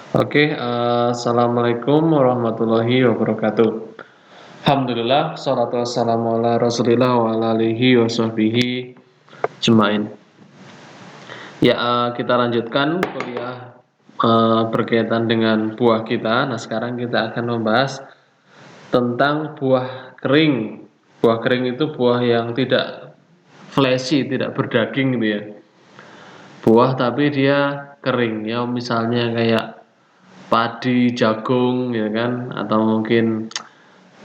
Assalamualaikum warahmatullahi wabarakatuh. Alhamdulillah, salatu wassalamu ala rasulillah wa ala alihi wa sahbihi jemain. Ya, kita lanjutkan kuliah berkaitan dengan buah kita. Nah, sekarang kita akan membahas tentang buah kering. Buah kering itu buah yang tidak fleshy, tidak berdaging gitu ya. Buah tapi dia kering ya, misalnya kayak padi, jagung ya kan, atau mungkin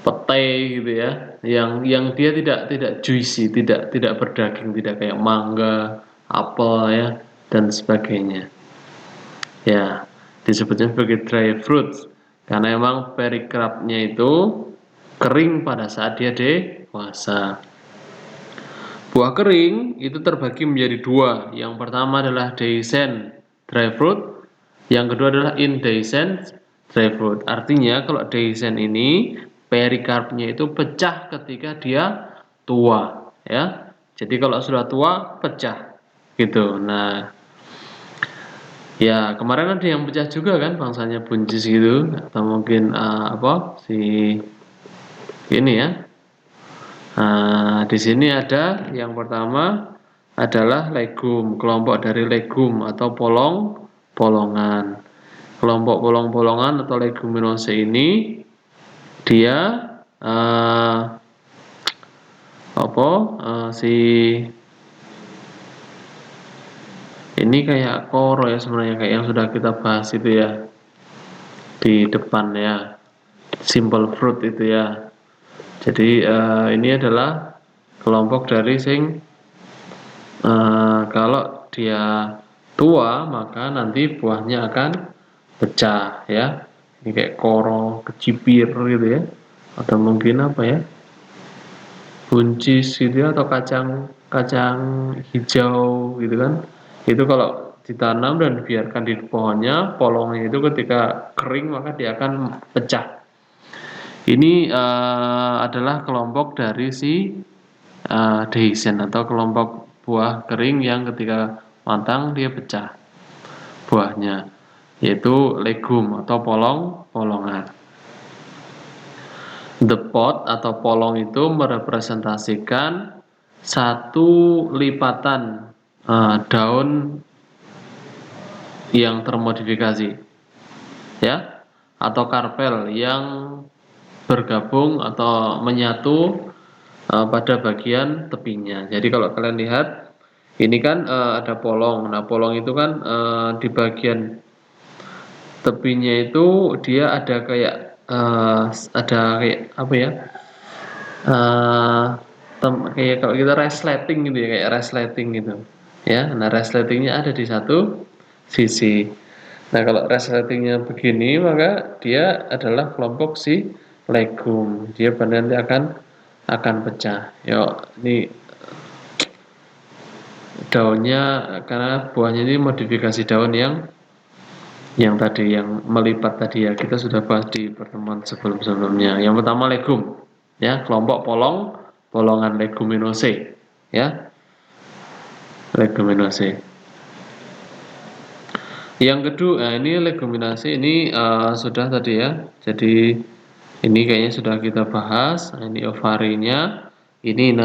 pete gitu ya, yang dia tidak juicy, tidak berdaging, tidak kayak mangga, apel ya, dan sebagainya. Ya, disebutnya sebagai dry fruits karena emang perikrapnya itu kering pada saat dia dewasa. Buah kering itu terbagi menjadi dua. Yang pertama adalah dehiscent dry fruit, yang kedua adalah indehiscent dry fruit. Artinya kalau dehiscent ini perikarpnya itu pecah ketika dia tua, ya. Jadi kalau sudah tua pecah, gitu. Nah, ya kemarin ada yang pecah juga kan, bangsanya buncis gitu, atau mungkin apa si ini ya. Nah, di sini ada yang pertama adalah legum, kelompok dari legum atau polongan. Kelompok polong-polongan atau leguminose ini dia eh, apa si ini kayak koro ya, sebenarnya kayak yang sudah kita bahas itu ya di depan ya, simple fruit itu ya. Jadi ini adalah kelompok dari sing kalau dia tua maka nanti buahnya akan pecah ya. Ini kayak koro, kecipir gitu ya. Atau mungkin apa ya? Buncis gitu ya, atau kacang kacang hijau gitu kan. Itu kalau ditanam dan dibiarkan di pohonnya, polongnya itu ketika kering maka dia akan pecah. Ini adalah kelompok dari si dehiscent atau kelompok buah kering yang ketika matang dia pecah buahnya, yaitu legum atau polongan. The pod atau polong itu merepresentasikan satu lipatan daun yang termodifikasi, ya, atau karpel yang bergabung atau menyatu pada bagian tepinya. Jadi kalau kalian lihat ini kan ada polong. Nah, polong itu kan di bagian tepinya itu dia ada kayak ada kayak apa ya? eh Kayak kalau kita resleting gitu ya, kayak resleting gitu. Ya, nah resletingnya ada di satu sisi. Nah, kalau resletingnya begini maka dia adalah kelompok si legum. Dia nanti akan pecah. Yo, ini daunnya karena buahnya ini modifikasi daun yang tadi yang melipat tadi ya, kita sudah bahas di pertemuan sebelum-sebelumnya. Yang pertama legum, ya, kelompok polongan leguminosae, ya, leguminosae. Yang kedua, ini leguminasi ini sudah tadi ya. Jadi ini kayaknya sudah kita bahas. Nah, ini ovarinya. Ini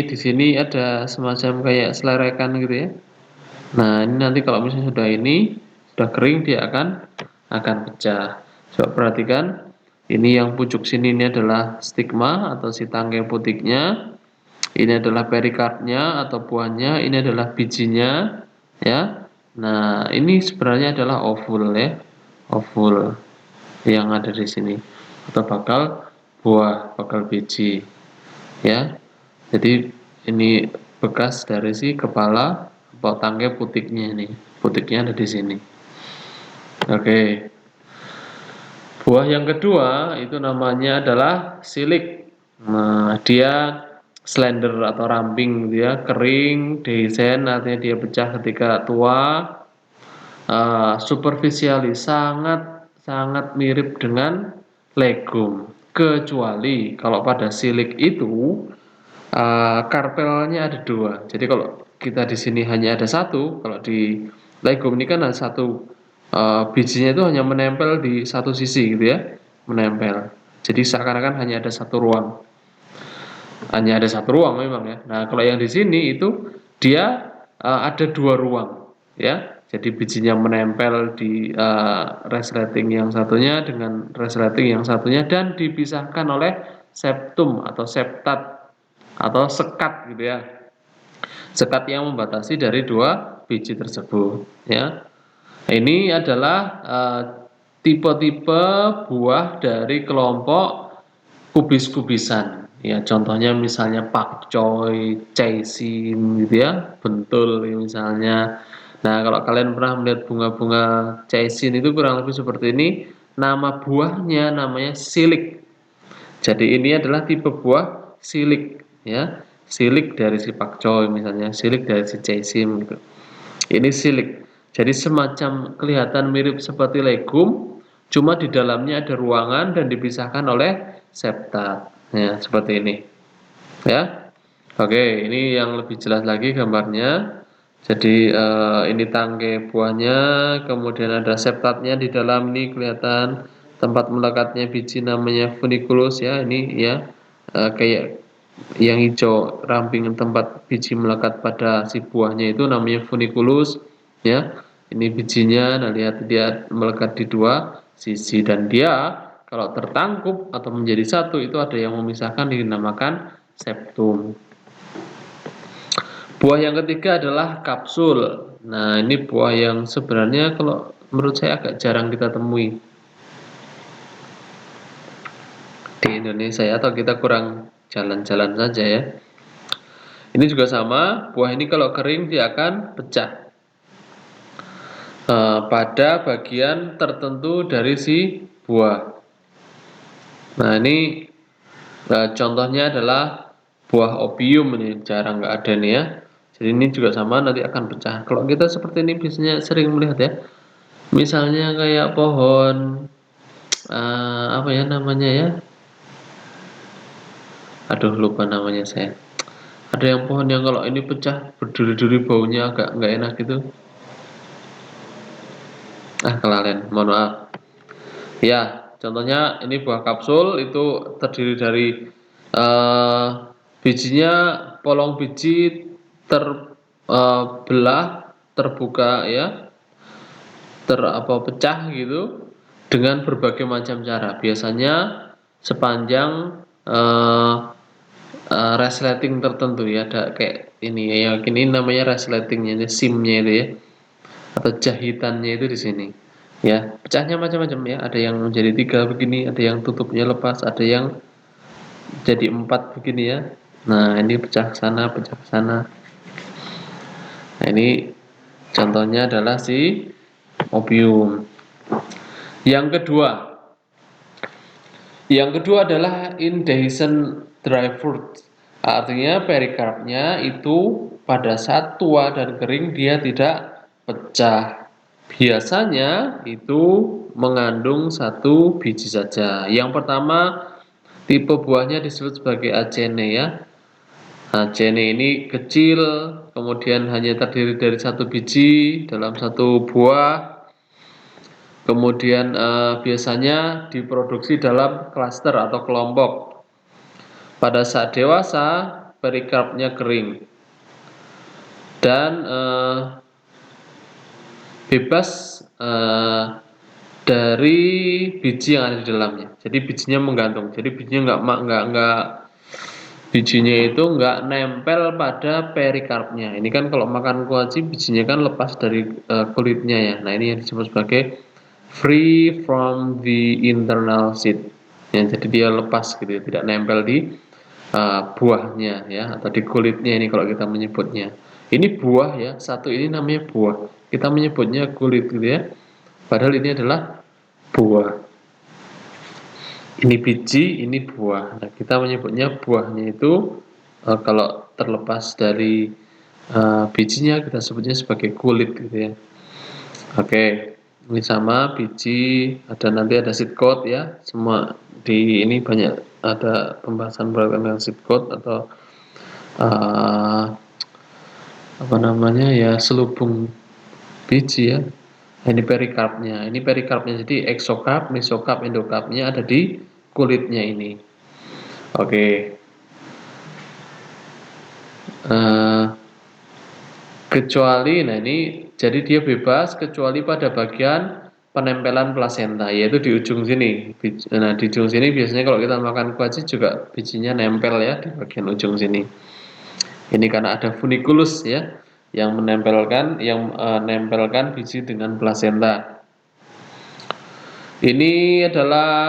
di sini ada semacam kayak selerekan gitu ya. Nah, ini nanti kalau misalnya sudah kering dia akan pecah. Coba perhatikan, ini yang pucuk sini ini adalah stigma atau si tangkai putiknya. Ini adalah perikarpnya atau buahnya, ini adalah bijinya, ya. Nah, ini sebenarnya adalah ovul ya. Ovul yang ada di sini atau bakal biji, ya. Jadi ini bekas dari si kepala atau tangkai putiknya ini. Putiknya ada di sini. Oke. Buah yang kedua itu namanya adalah silik. Nah, dia slender atau ramping, dia kering, dehiscent, artinya dia pecah ketika tua. Superficialis sangat sangat mirip dengan legum, kecuali kalau pada silik itu karpelnya ada dua. Jadi kalau kita di sini hanya ada satu, kalau di legum ini kan ada satu bijinya itu hanya menempel di satu sisi gitu ya, menempel. Jadi seakan-akan hanya ada satu ruang. Hanya ada satu ruang memang ya. Nah, kalau yang di sini itu dia ada dua ruang ya. Jadi bijinya menempel di resleting yang satunya dengan resleting yang satunya dan dipisahkan oleh septum atau septat atau sekat gitu ya. Sekat yang membatasi dari dua biji tersebut ya. Ini adalah tipe-tipe buah dari kelompok kubis-kubisan. Ya, contohnya misalnya pakcoy, caisin gitu ya, bentul misalnya. Nah, kalau kalian pernah melihat bunga-bunga caisin itu kurang lebih seperti ini. Nama buahnya namanya silik. Jadi ini adalah tipe buah silik ya. Silik dari si pakcoy misalnya, silik dari si caisin gitu. Ini silik. Jadi semacam kelihatan mirip seperti legum, cuma di dalamnya ada ruangan dan dipisahkan oleh septat. Ya, seperti ini. Ya. Oke, ini yang lebih jelas lagi gambarnya. Jadi ini tangkai buahnya, kemudian ada septatnya di dalam ini kelihatan tempat melekatnya biji namanya funiculus ya. Ini ya kayak yang hijau ramping tempat biji melekat pada si buahnya itu namanya funiculus ya. Ini bijinya, nah lihat dia melekat di dua sisi dan dia kalau tertangkup atau menjadi satu itu ada yang memisahkan dinamakan septum. Buah yang ketiga adalah kapsul. Nah, ini buah yang sebenarnya kalau menurut saya agak jarang kita temui di Indonesia ya, atau kita kurang jalan-jalan saja ya. Ini juga sama, buah ini kalau kering dia akan pecah pada bagian tertentu dari si buah. Nah, ini contohnya adalah buah opium, ini jarang nggak ada nih ya. Jadi ini juga sama, nanti akan pecah. Kalau kita seperti ini biasanya sering melihat ya. Misalnya kayak pohon apa ya namanya ya? Aduh lupa namanya saya. Ada yang pohon yang kalau ini pecah berduri-duri baunya agak nggak enak gitu. Kelalen, mohon maaf. Ya, contohnya ini buah kapsul itu terdiri dari bijinya polong biji terbelah, terbuka ya, pecah gitu dengan berbagai macam cara. Biasanya sepanjang resleting tertentu ya, ada kayak ini ya, ini namanya resletingnya, ini simnya itu ya, atau jahitannya itu di sini. Ya, pecahnya macam-macam ya. Ada yang menjadi tiga begini, ada yang tutupnya lepas, ada yang jadi empat begini ya. Nah, ini pecah ke sana, pecah ke sana. Nah, ini contohnya adalah si opium. Yang kedua adalah indehiscent dry fruit. Artinya perikarpnya itu pada saat tua dan kering dia tidak pecah. Biasanya itu mengandung satu biji saja. Yang pertama tipe buahnya disebut sebagai acene ya. Acene ini kecil, kemudian hanya terdiri dari satu biji dalam satu buah. Kemudian biasanya diproduksi dalam klaster atau kelompok. Pada saat dewasa perikarpnya kering dan bebas dari biji yang ada di dalamnya. Jadi bijinya menggantung. Jadi bijinya nggak nempel pada perikarpnya. Ini kan kalau makan kuaci bijinya kan lepas dari kulitnya ya. Nah ini yang disebut sebagai free from the internal seed. Ya, jadi dia lepas gitu, ya, tidak nempel di buahnya ya atau di kulitnya ini kalau kita menyebutnya. Ini buah ya, satu ini namanya buah. Kita menyebutnya kulit gitu ya. Padahal ini adalah buah. Ini biji, ini buah. Nah, kita menyebutnya buahnya itu kalau terlepas dari bijinya kita sebutnya sebagai kulit gitu ya. Oke, ini sama biji, nanti ada seed coat ya. Semua di ini banyak ada pembahasan berkaitan dengan seed coat atau apa namanya ya selubung biji ya. Ini perikarpnya. Ini perikarpnya. Jadi eksokarp, mesokarp, endokarpnya ada di kulitnya ini. Oke. Kecuali, nah ini jadi dia bebas kecuali pada bagian penempelan plasenta, yaitu di ujung sini. Nah di ujung sini biasanya kalau kita makan kuaci juga bijinya nempel ya di bagian ujung sini. Ini karena ada funiculus ya yang menempelkan biji dengan plasenta. Ini adalah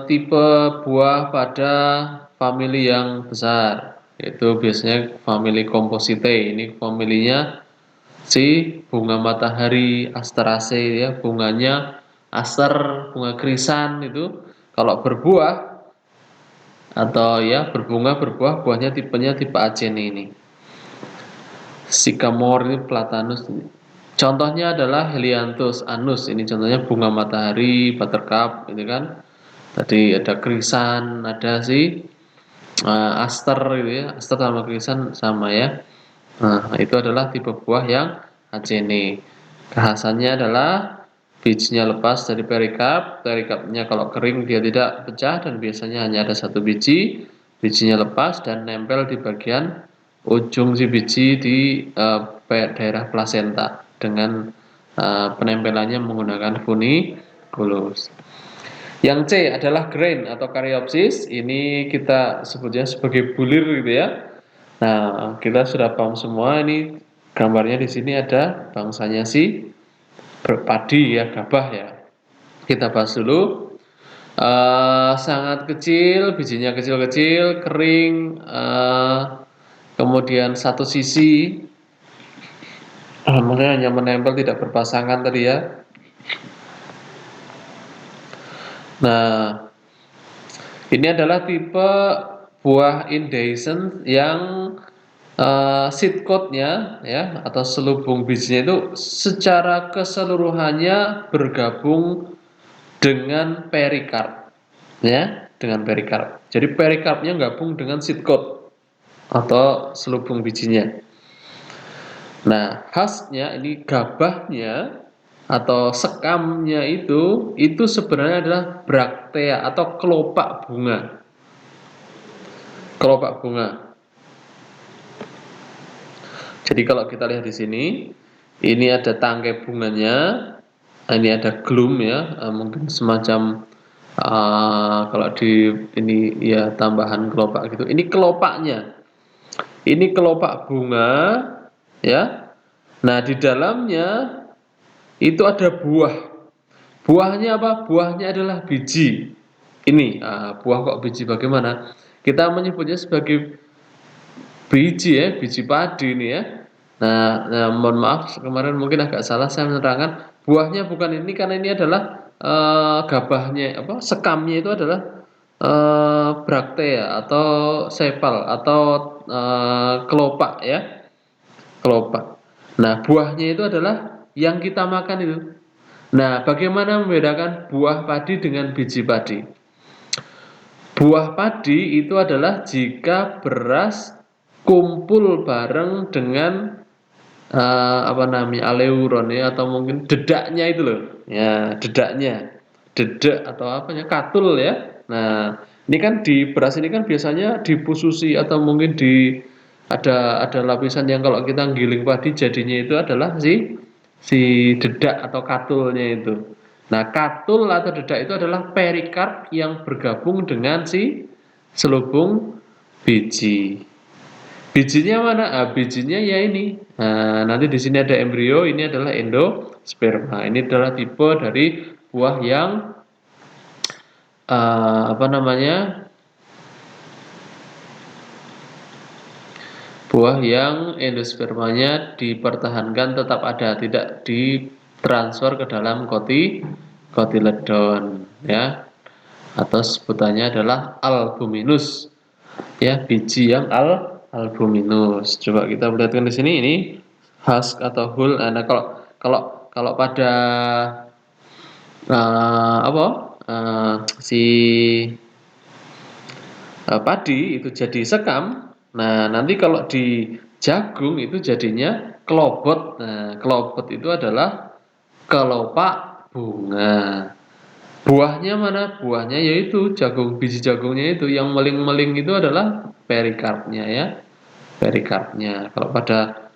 tipe buah pada famili yang besar, yaitu biasanya famili Compositae. Ini familinya si bunga matahari Asteraceae ya, bunganya aster, bunga krisan itu kalau berbuah atau ya berbunga berbuah, buahnya tipenya tipe Acene ini. Sycamore ini Platanus. Contohnya adalah Helianthus anus. Ini contohnya bunga matahari, buttercup, gitu kan. Tadi ada krisan, ada si aster gitu ya. Aster sama krisan sama ya. Nah, itu adalah tipe buah yang Acene. Kekhasannya adalah bijinya lepas dari perikarp. Perikarpnya kalau kering dia tidak pecah dan biasanya hanya ada satu biji. Bijinya lepas dan nempel di bagian ujung si biji di daerah plasenta dengan penempelannya menggunakan funiculus. Yang C adalah grain atau Caryopsis. Ini kita sebutnya sebagai bulir gitu ya. Nah, kita sudah paham semua ini gambarnya di sini ada bangsanya si padi ya, gabah ya. Kita bahas dulu. Sangat kecil, bijinya kecil-kecil, kering, kemudian satu sisi, maksudnya hanya menempel tidak berpasangan tadi ya. Nah, ini adalah tipe buah indehiscent yang seed coat-nya ya atau selubung bijinya itu secara keseluruhannya bergabung dengan perikarp ya, dengan perikarp. Jadi perikarpnya gabung dengan seed coat atau selubung bijinya. Nah, khasnya ini gabahnya atau sekamnya itu sebenarnya adalah braktea atau kelopak bunga. Kelopak bunga. Jadi kalau kita lihat di sini, ini ada tangkai bunganya, ini ada gloom ya, mungkin semacam kalau di ini ya tambahan kelopak gitu. Ini kelopaknya, ini kelopak bunga, ya. Nah di dalamnya itu ada buah. Buahnya apa? Buahnya adalah biji. Ini buah kok biji bagaimana? Kita menyebutnya sebagai biji ya, biji padi ini ya. Nah, mohon maaf kemarin mungkin agak salah saya menerangkan buahnya bukan ini karena ini adalah gabahnya apa sekamnya itu adalah braktea atau sepal atau kelopak ya, kelopak. Nah, buahnya itu adalah yang kita makan itu. Nah, bagaimana membedakan buah padi dengan biji padi? Buah padi itu adalah jika beras kumpul bareng dengan apa namanya aleuron ya atau mungkin dedaknya itu loh ya dedaknya dedak atau apanya katul ya. Nah ini kan di beras ini kan biasanya dipususi atau mungkin ada lapisan yang kalau kita giling padi jadinya itu adalah si dedak atau katulnya itu. Nah katul atau dedak itu adalah perikarp yang bergabung dengan si selubung biji. Bijinya mana? Bijinya ya ini. Nah, nanti di sini ada embrio, ini adalah endosperma. Ini adalah tipe dari buah yang apa namanya? Buah yang endospermanya dipertahankan tetap ada, tidak ditransfer ke dalam kotiledon ya. Atau sebutannya adalah albuminus. Ya, biji yang albuminus. Coba kita perhatikan di sini ini husk atau hull. Nah, kalau pada apa si padi itu jadi sekam. Nah, nanti kalau di jagung itu jadinya kelobot. Nah, kelobot itu adalah Kelopak bunga. Buahnya mana? Buahnya yaitu jagung, biji jagungnya itu yang meling-meling itu adalah perikarpnya ya. Perikarpnya. Kalau pada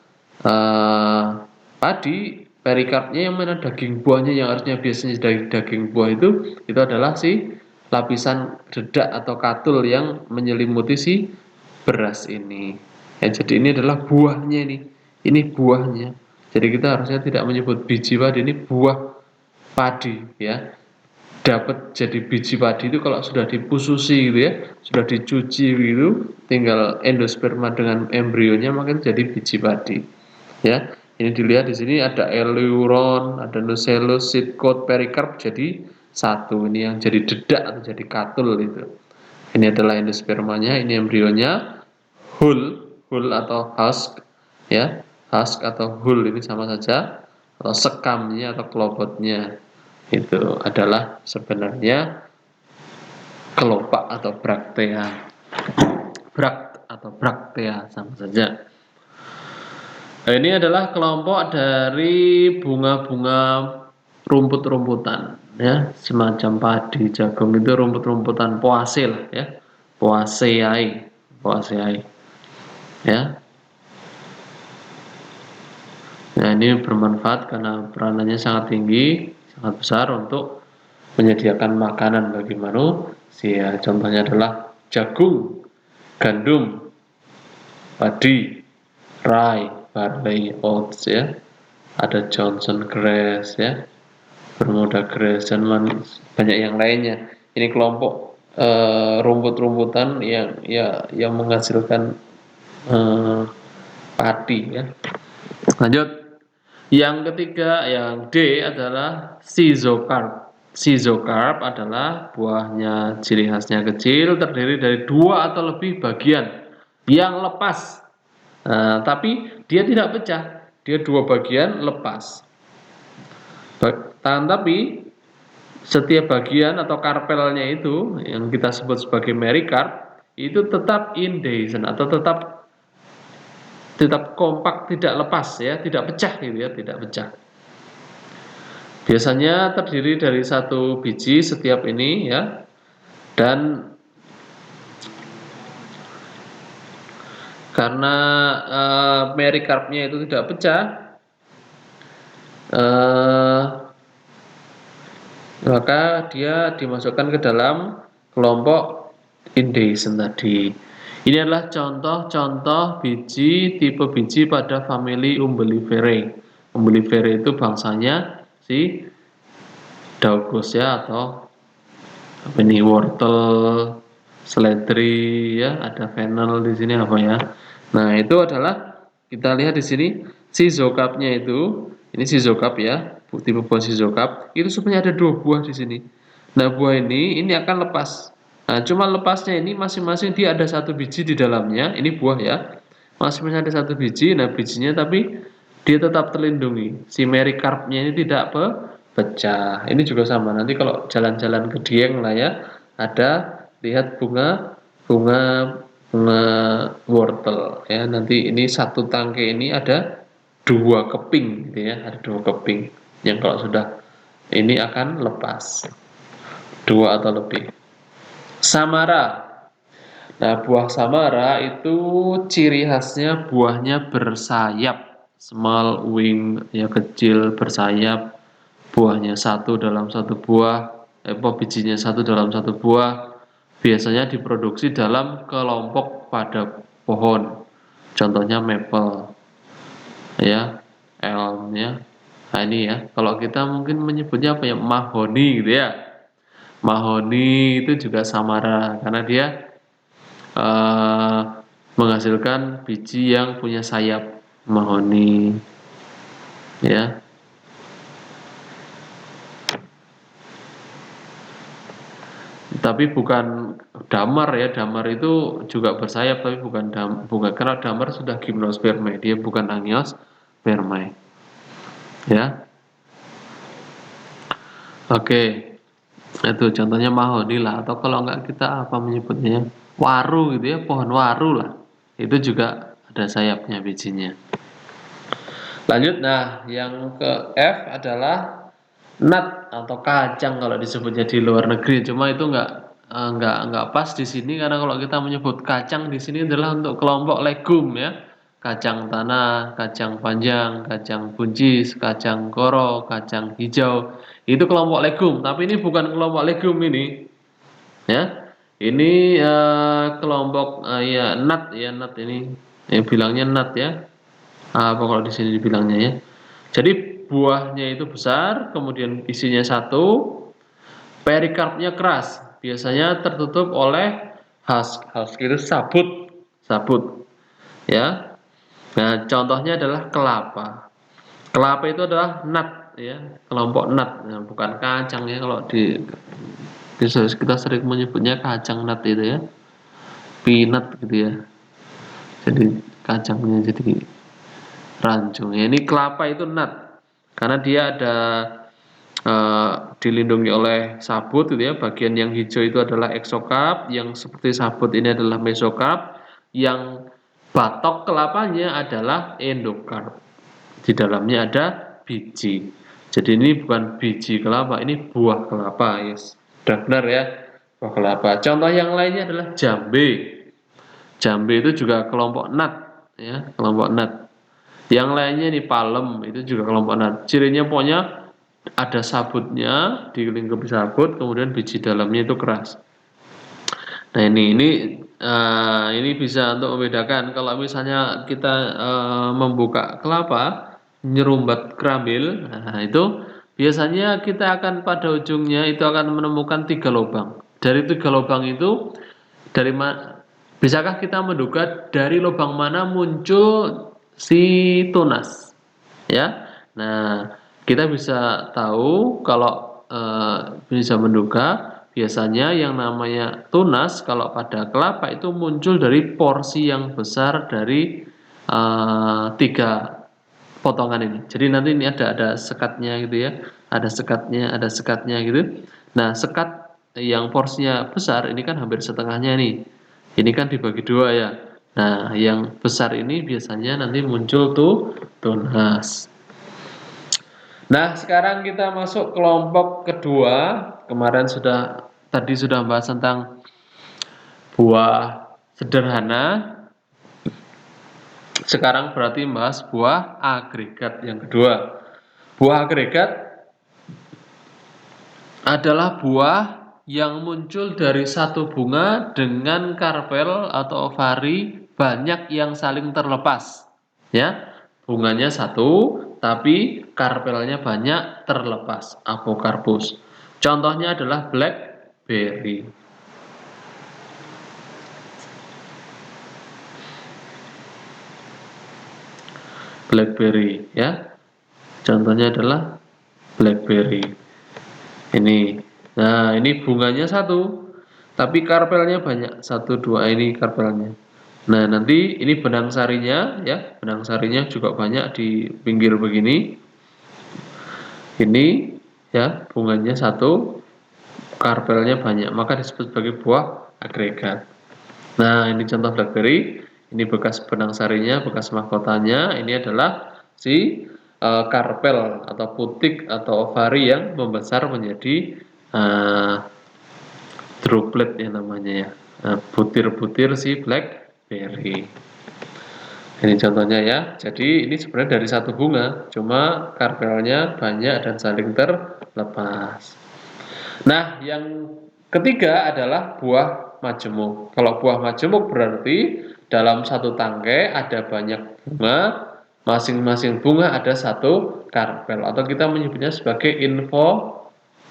padi, perikarpnya yang mana? Daging buahnya yang harusnya biasanya dari daging buah itu adalah si lapisan dedak atau katul yang menyelimuti si beras ini. Ya, jadi ini adalah buahnya ini. Ini buahnya. Jadi kita harusnya tidak menyebut biji padi, ini buah padi ya. Dapat jadi biji padi itu kalau sudah dipususi gitu ya, sudah dicuci gitu, tinggal endosperma dengan embrionya maka jadi biji padi. Ya, ini dilihat di sini ada eleuron, ada nucellus, seed coat, perikarp jadi satu. Ini yang jadi dedak atau jadi katul itu. Ini adalah endospermanya, ini embrionya, hull atau husk, ya, husk atau hull ini sama saja, atau sekamnya atau klobotnya itu adalah sebenarnya kelopak atau braktea. Braktea sama saja. Nah, ini adalah kelompok dari bunga-bunga rumput-rumputan ya, semacam padi, jagung itu rumput-rumputan poaceae lah ya. Poaceae ya. Nah, ini bermanfaat karena peranannya sangat tinggi, sangat besar untuk menyediakan makanan bagi manusia. Contohnya adalah jagung, gandum, padi, rye, barley, oats ya. Ada Johnson grass ya, Bermuda grass dan banyak yang lainnya. Ini kelompok rumput-rumputan yang menghasilkan padi ya. Lanjut. Yang ketiga, yang D adalah schizocarp. Schizocarp adalah buahnya ciri khasnya kecil, terdiri dari 2 atau lebih bagian yang lepas. Tapi dia tidak pecah, dia 2 bagian lepas. Tapi setiap bagian atau karpelnya itu yang kita sebut sebagai merikarp itu tetap indehiscent atau tetap kompak, tidak lepas ya, tidak pecah gitu ya, tidak pecah. Biasanya terdiri dari 1 biji setiap ini ya, dan karena merikarpnya itu tidak pecah, maka dia dimasukkan ke dalam kelompok indehiscent tadi. Ini adalah contoh-contoh biji, tipe biji pada famili Umbelliferae. Umbelliferae itu bangsanya si Daucus ya, atau apa ini, wortel, seledri ya, ada fennel di sini apa ya. Nah, itu adalah kita lihat di sini schizocarpnya itu, ini schizocarp ya, tipe buah schizocarp, itu sebenarnya ada 2 buah di sini. Nah, buah ini akan lepas. Nah, cuma lepasnya ini masing-masing dia ada 1 biji di dalamnya, ini buah ya. Masing-masing ada 1 biji, nah bijinya tapi dia tetap terlindungi. Si merikarpnya ini tidak pecah. Ini juga sama. Nanti kalau jalan-jalan ke Dieng lah ya, ada lihat bunga wortel ya. Nanti ini 1 tangkai ini ada 2 keping gitu ya, ada 2 keping yang kalau sudah ini akan lepas, 2 atau lebih. Samara. Nah, buah samara itu ciri khasnya buahnya bersayap, small wing ya, kecil bersayap. Buahnya 1 dalam 1 buah, bijinya 1 dalam 1 buah. Biasanya diproduksi dalam kelompok pada pohon. Contohnya maple ya, elm ya. Nah, ini ya, kalau kita mungkin menyebutnya apa ya, mahoni gitu ya. Mahoni itu juga samara karena dia menghasilkan biji yang punya sayap, mahoni ya. Tapi bukan damar ya, damar itu juga bersayap tapi bukan karena damar sudah gimnospermae, dia bukan angiospermae ya. Oke, itu contohnya mahoni lah, atau kalau enggak kita apa menyebutnya, waru gitu ya, pohon waru lah, itu juga ada sayapnya bijinya. Lanjut, nah yang ke F adalah nut atau kacang kalau disebutnya di luar negeri. Cuma itu nggak pas di sini karena kalau kita menyebut kacang di sini adalah untuk kelompok legum ya. Kacang tanah, kacang panjang, kacang buncis, kacang koro, kacang hijau. Itu kelompok legum, tapi ini bukan kelompok legum ini, ya. Ini kelompok ya nut ini. Bilangnya nut ya. Apa kalau di sini dibilangnya ya. Jadi buahnya itu besar, kemudian isinya satu, perikarpnya keras, biasanya tertutup oleh husk. Husk itu sabut, sabut, ya. Nah, contohnya adalah kelapa. Kelapa itu adalah nut, ya, kelompok nut, nah, bukan kacang ya. Kalau di bisa kita sering menyebutnya kacang nut itu ya, peanut gitu ya. Jadi kacangnya jadi ranjung. Ya, ini kelapa itu nut karena dia ada dilindungi oleh sabut gitu ya. Bagian yang hijau itu adalah eksokarp, yang seperti sabut ini adalah mesokarp, yang batok kelapanya adalah endokarp. Di dalamnya ada biji. Jadi ini bukan biji kelapa, ini buah kelapa, yes. Sudah benar ya, buah kelapa. Contoh yang lainnya adalah jambe. Jambe itu juga kelompok nut, ya, kelompok nut. Yang lainnya nih palem, itu juga kelompok nut. Cirinya pokoknya ada sabutnya, dilingkupi sabut, kemudian biji dalamnya itu keras. Nah ini bisa untuk membedakan kalau misalnya kita membuka kelapa, nyerumbat kerambil, nah itu biasanya kita akan pada ujungnya itu akan menemukan 3 lubang. Dari 3 lubang itu dari bisakah kita menduga dari lubang mana muncul si tunas? Ya, nah kita bisa tahu kalau bisa menduga biasanya yang namanya tunas kalau pada kelapa itu muncul dari porsi yang besar dari 3 potongan ini. Jadi nanti ini ada sekatnya gitu ya, ada sekatnya gitu. Nah sekat yang porsinya besar ini kan hampir setengahnya nih. Ini kan dibagi 2 ya. Nah yang besar ini biasanya nanti muncul tuh tunas. Nah, sekarang kita masuk kelompok kedua. Kemarin tadi sudah bahas tentang buah sederhana. Sekarang berarti bahas buah agregat yang kedua. Buah agregat adalah buah yang muncul dari satu bunga dengan karpel atau ovari banyak yang saling terlepas. Ya, bunganya satu, tapi karpelnya banyak terlepas. Apokarpus. Contohnya adalah blackberry. Blackberry, ya. Contohnya adalah blackberry. Ini. Nah, ini bunganya satu, tapi karpelnya banyak. 1, 2 ini karpelnya. Nah, nanti ini benang sarinya ya, benang sarinya juga banyak di pinggir begini. Ini ya, bunganya satu, karpelnya banyak, maka disebut sebagai buah agregat. Nah, ini contoh blackberry, ini bekas benang sarinya, bekas mahkotanya, ini adalah si karpel atau putik atau ovari yang membesar menjadi droplet ya namanya ya, butir-butir si blackberry. Ini contohnya ya. Jadi ini sebenarnya dari satu bunga, cuma karpelnya banyak dan saling terlepas. Nah, yang ketiga adalah buah majemuk. Kalau buah majemuk berarti dalam satu tangkai ada banyak bunga, masing-masing bunga ada satu karpel atau kita menyebutnya sebagai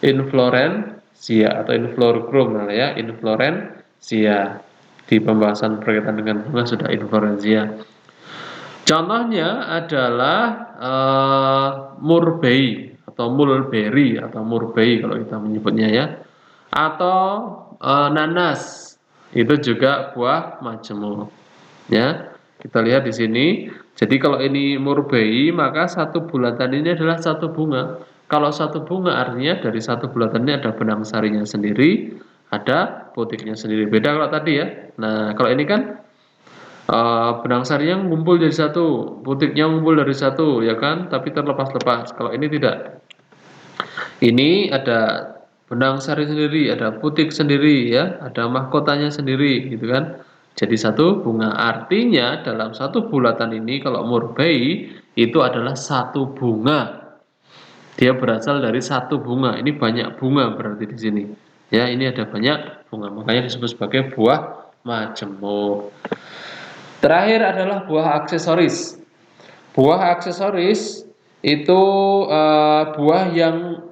inflorensia atau inflorescence ya, inflorensia. Di pembahasan berkaitan dengan bunga sudah inflorensia. Contohnya adalah murbei atau mulberry atau murbei kalau kita menyebutnya ya, atau nanas itu juga buah majemuk ya. Kita lihat di sini. Jadi kalau ini murbei maka satu bulatan ini adalah satu bunga. Kalau satu bunga artinya dari satu bulatan ini ada benang sarinya sendiri, ada putiknya sendiri. Beda kalau tadi ya. Nah kalau ini kan benang sarinya ngumpul jadi satu, putiknya ngumpul dari satu, ya kan? Tapi terlepas-lepas. Kalau ini tidak. Ini ada benang sari sendiri, ada putik sendiri ya, ada mahkotanya sendiri gitu kan. Jadi satu bunga. Artinya dalam satu bulatan ini kalau murbei itu adalah satu bunga. Dia berasal dari satu bunga. Ini banyak bunga berarti di sini. Ya, ini ada banyak bunga. Makanya disebut sebagai buah majemuk. Terakhir adalah buah aksesoris. Buah aksesoris itu buah yang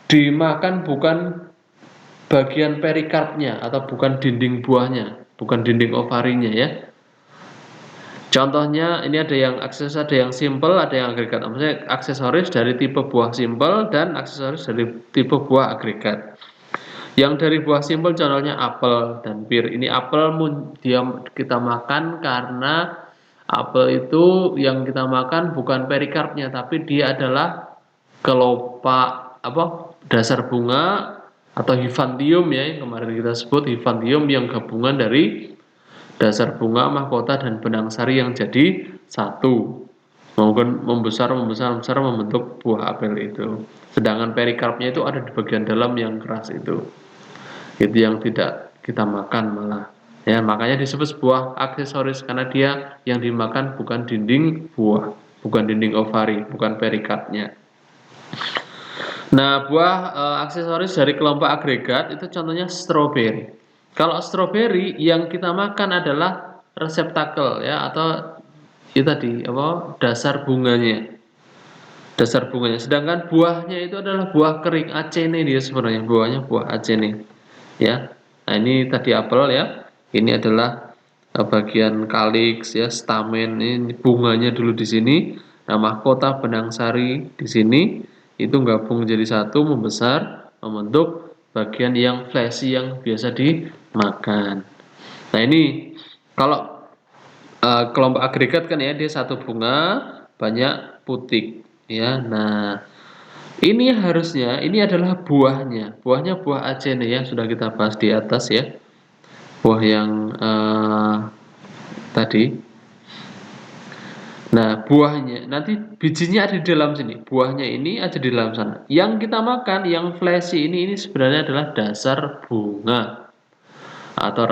dimakan bukan bagian perikarpnya atau bukan dinding buahnya, bukan dinding ovarinya ya. Contohnya ini ada yang aksesoris, ada yang simple, ada yang agregat. Maksudnya aksesoris dari tipe buah simple dan aksesoris dari tipe buah agregat. Yang dari buah simple contohnya apel dan pir. Ini apel dia kita makan karena apel itu yang kita makan bukan perikarpnya tapi dia adalah kelopak dasar bunga atau hifantium ya yang kemarin kita sebut hifantium yang gabungan dari dasar bunga, mahkota dan benang sari yang jadi satu. Mungkin membesar membentuk buah apel itu. Sedangkan perikarpnya itu ada di bagian dalam yang keras itu. Itu yang tidak kita makan malah. Ya, makanya disebut buah aksesoris karena dia yang dimakan bukan dinding buah, bukan dinding ovari, bukan perikarpnya. Nah, buah aksesoris dari kelompok agregat itu contohnya stroberi. Kalau stroberi yang kita makan adalah reseptakel ya atau itu tadi dasar bunganya. Dasar bunganya. Sedangkan buahnya itu adalah buah kering acene dia sebenarnya buahnya buah acene. Ya. Nah, ini tadi apel ya. Ini adalah bagian kaliks ya, stamen ini bunganya dulu di sini. Nah, mahkota benang sari di sini itu gabung jadi satu membesar membentuk bagian yang fleshy yang biasa dimakan. Nah, ini kalau kelompok agregat kan ya dia satu bunga banyak putik ya. Nah, ini harusnya ini adalah buahnya. Buahnya buah acene ya sudah kita bahas di atas ya. Buah yang tadi. Nah, buahnya nanti bijinya ada di dalam sini. Buahnya ini ada di dalam sana. Yang kita makan, yang fleshy ini sebenarnya adalah dasar bunga atau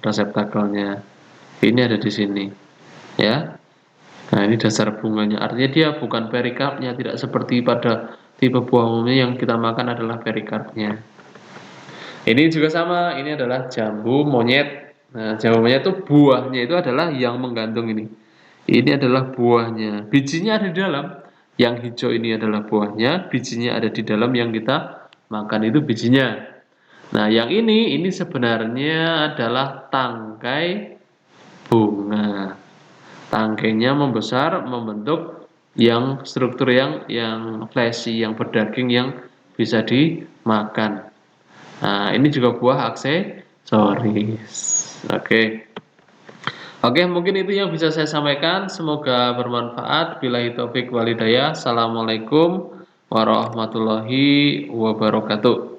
reseptakelnya. Ini ada di sini, ya. Nah, ini dasar bunganya. Artinya dia bukan perikarpnya, tidak seperti pada tipe buah umumnya yang kita makan adalah perikarpnya. Ini juga sama, ini adalah jambu monyet. Nah, jambu monyet itu buahnya itu adalah yang menggantung ini. Ini adalah buahnya. Bijinya ada di dalam. Yang hijau ini adalah buahnya, bijinya ada di dalam yang kita makan itu bijinya. Nah, yang ini sebenarnya adalah tangkai bunga. Tangkainya membesar membentuk yang struktur yang fleshy, yang berdaging yang bisa dimakan. Nah, ini juga buah aksesoris. Oke. Oke, mungkin itu yang bisa saya sampaikan. Semoga bermanfaat. Billahi taufik walhidayah. Assalamualaikum warahmatullahi wabarakatuh.